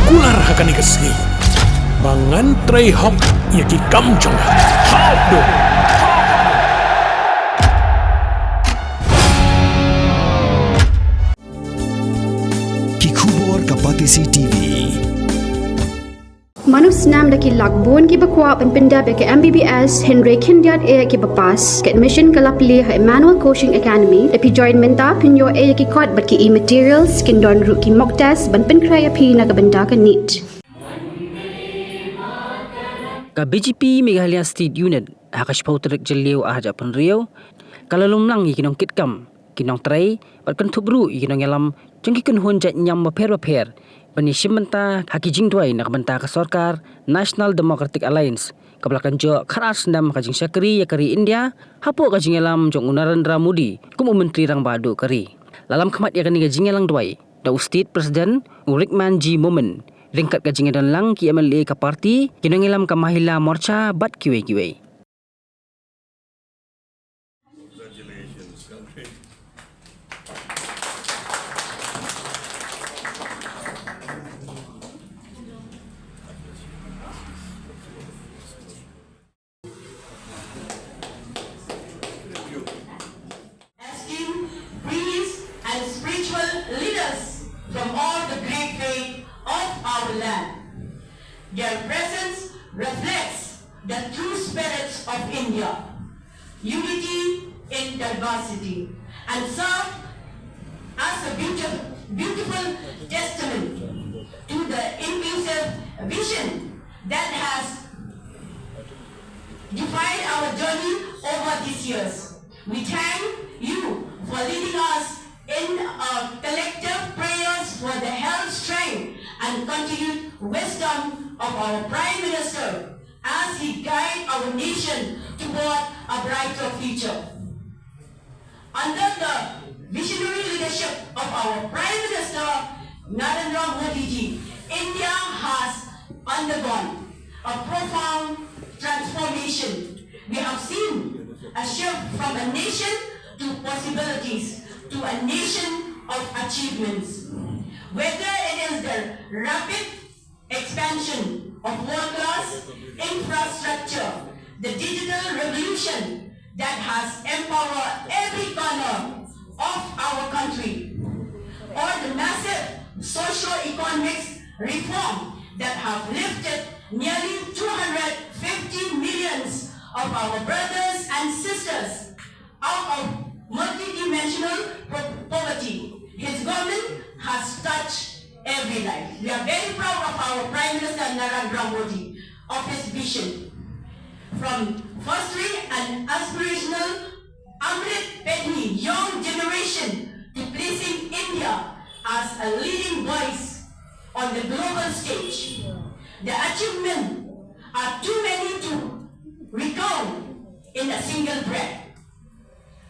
kular hakani kesni. Bangan tray hok yaki kamjong. Hok do. Kikubor kapatisi TV. Manu Snem daki lakbon ki bakwa penpinda ke MBBS Henry Kynhun ki bapas ke admission kalapli ha Emmanuel Coaching Academy epi join menta Kynjoh ki kot bat ki e-materials kindon ru ki mock test ban penkrai api na kabenda ka NEET. Ka BGP Meghalaya State Unit hakash pautrek jeliu ahaja penriau kalalumlang ikinong kitkam kinong tray bat kan thubru ikinong yalam jengki Kynhun jat Niam Bapher Penishim benta haki jing Duwai nak benta ke Sorkar National Democratic Alliance kabla Kynjoh kharas Snem kajing syakri yakari India hapo kajing elam jong Narendra Modi kumu menteri rang badu kari lalam khamat yakani kajing elang Duwai da State President Urikman G Moment ringkat kajing edan lang ki MLA ka parti kinong elam ka Mahila Morcha bat kiwe. From all the great faith of our land. Their presence reflects the true spirits of India, unity in diversity, and serve as a beautiful testament to the inclusive vision that has defined our journey over these years. We thank you for leading us in our collective prayers for the health, strength, and continued wisdom of our Prime Minister as he guides our nation toward a brighter future. Under the visionary leadership of our Prime Minister Narendra Modi ji, India has undergone a profound transformation. We have seen a shift from a nation to possibilities, to a nation of achievements. Whether it is the rapid expansion of world-class infrastructure, the digital revolution that has empowered every corner of our country, or the massive socio-economic reform that have lifted nearly 250 millions of our brothers and sisters out of multidimensional poverty. His government has touched every life. We are very proud of our Prime Minister Narendra Modi, of his vision. From fostering an aspirational Amrit Pedni young generation to placing India as a leading voice on the global stage. The achievements are too many to recount in a single breath.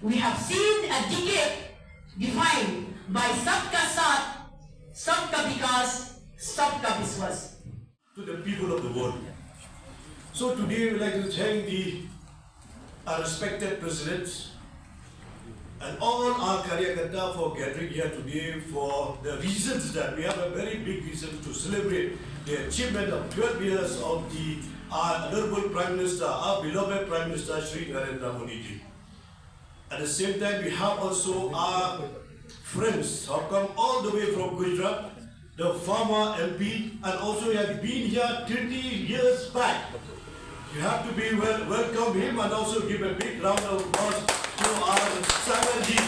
We have seen a decade defined by Sabka Saath, Sabka Vikas, Sabka Viswas. To the people of the world. So today we would like to thank our respected presidents and all our Karyakata for gathering here today for the reasons that we have a very big reason to celebrate the achievement of 12 years of our Honorable Prime Minister, our beloved Prime Minister Shri Narendra Modi ji. At the same time, we have also our friends who have come all the way from Gujarat, the former MP, and also he has been here 30 years back. You have to be welcome him and also give a big round of applause to our Sagarji,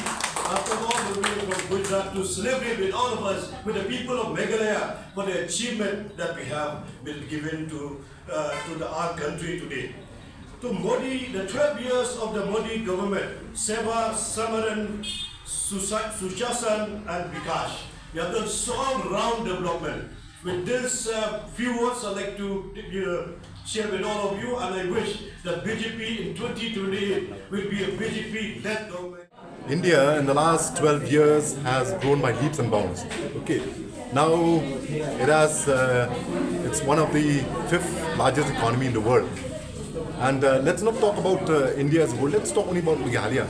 after all the way from Gujarat, to celebrate with all of us, with the people of Meghalaya, for the achievement that we have been given to our country today. To Modi, the 12 years of the Modi government, Seva, Samaran, Sushasan and Vikas. We have done so round development. With this few words, I'd like to share with all of you, and I wish that BJP in 2028 will be a BJP-led government. India in the last 12 years has grown by leaps and bounds. Okay, now it's one of the 5th largest economy in the world. And let's not talk about India as a whole, let's talk only about Meghalaya.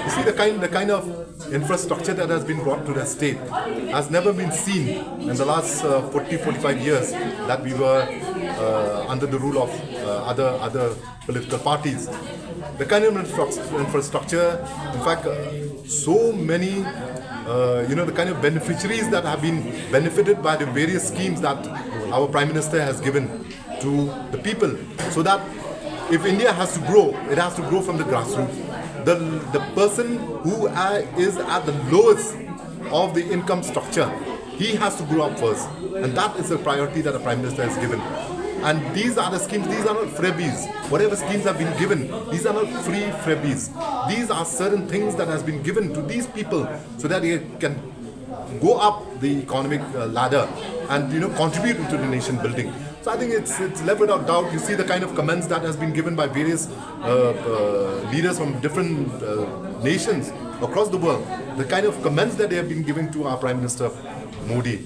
You see the kind of infrastructure that has been brought to the state has never been seen in the last 45 years that we were under the rule of other political parties. The kind of infrastructure, in fact, so many, the kind of beneficiaries that have been benefited by the various schemes that our Prime Minister has given to the people, so that if India has to grow, it has to grow from the grassroots. The person who is at the lowest of the income structure, he has to grow up first, and that is the priority that the Prime Minister has given. And these are the schemes, these are not freebies. Whatever schemes have been given, these are not free freebies. These are certain things that has been given to these people so that they can go up the economic ladder and contribute to the nation building. So I think it's left without doubt. You see the kind of comments that has been given by various leaders from different nations across the world. The kind of comments that they have been giving to our Prime Minister Modi.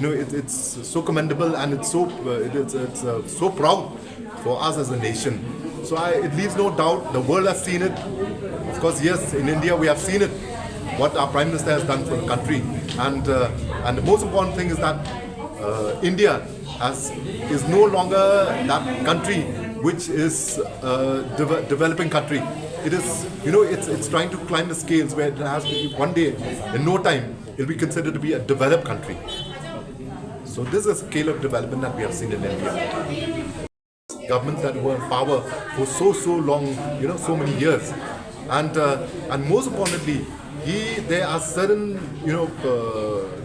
It's so commendable, and it's so proud for us as a nation. So it leaves no doubt. The world has seen it. Of course, yes, in India we have seen it, what our Prime Minister has done for the country. And the most important thing is that India is no longer that country which is a developing country. It is, it's trying to climb the scales where it has to be one day, in no time, it will be considered to be a developed country. So this is a scale of development that we have seen in India. Governments that were in power for so long, so many years, and most importantly, there are certain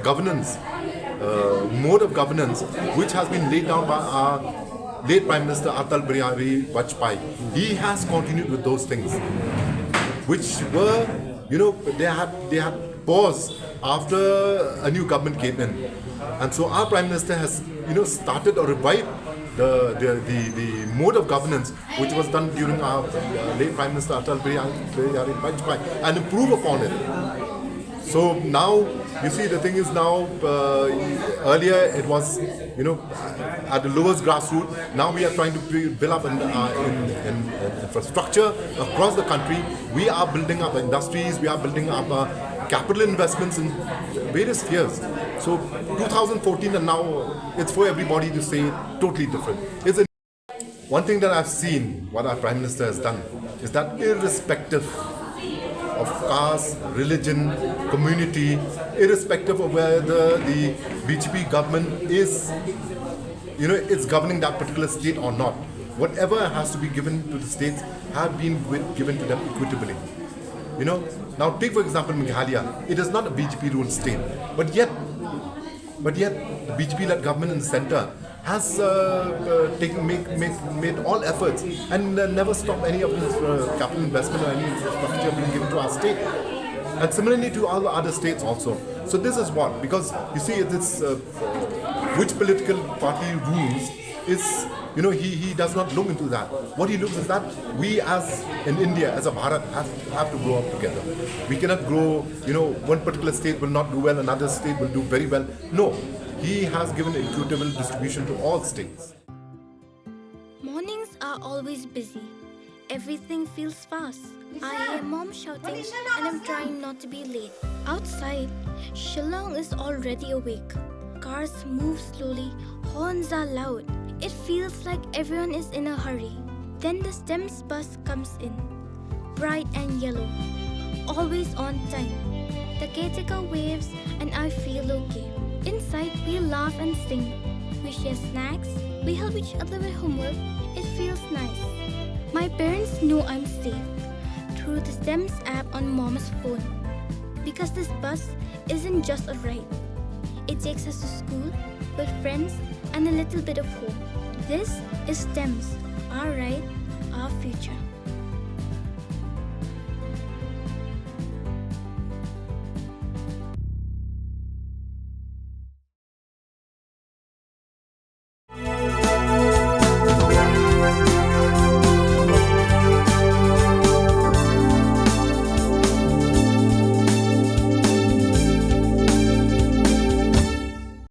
governance, mode of governance which has been laid down by our late Prime Minister Atal Bihari Vajpayee. He has continued with those things, which were, they had paused after a new government came in. And so our Prime Minister has, started or revived the mode of governance which was done during our late Prime Minister Atal Bihari Vajpayee, and improve upon it. So now, you see, the thing is now, earlier it was, at the lowest grassroots. Now we are trying to build up in infrastructure across the country. We are building up industries, we are building up capital investments in various spheres. So 2014 and now, it's for everybody to say totally different. One thing that I've seen, what our Prime Minister has done, is that irrespective of caste, religion, community, irrespective of whether the BJP government is, it's governing that particular state or not, whatever has to be given to the states have been given to them equitably. Now take for example Meghalaya. It is not a BJP ruled state, but yet the BJP-led government in the centre has made all efforts and never stopped any of this capital investment or any infrastructure being given to our state, and similarly to all the other states also. So this is what, because you see, this which political party rules is, he does not look into that. What he looks is that we as in India, as a Bharat, have to grow up together. We cannot grow, one particular state will not do well, another state will do very well. No. He has given equitable distribution to all states. Mornings are always busy. Everything feels fast. I hear mom shouting and I'm trying not to be late. Outside, Shillong is already awake. Cars move slowly, horns are loud. It feels like everyone is in a hurry. Then the Snem's bus comes in, bright and yellow, always on time. The caretaker waves and I feel okay. Inside, we laugh and sing. We share snacks. We help each other with homework. It feels nice. My parents know I'm safe through the Snem's app on mom's phone. Because this bus isn't just a ride. It takes us to school, with friends, and a little bit of hope. This is Snem's, our ride, our future.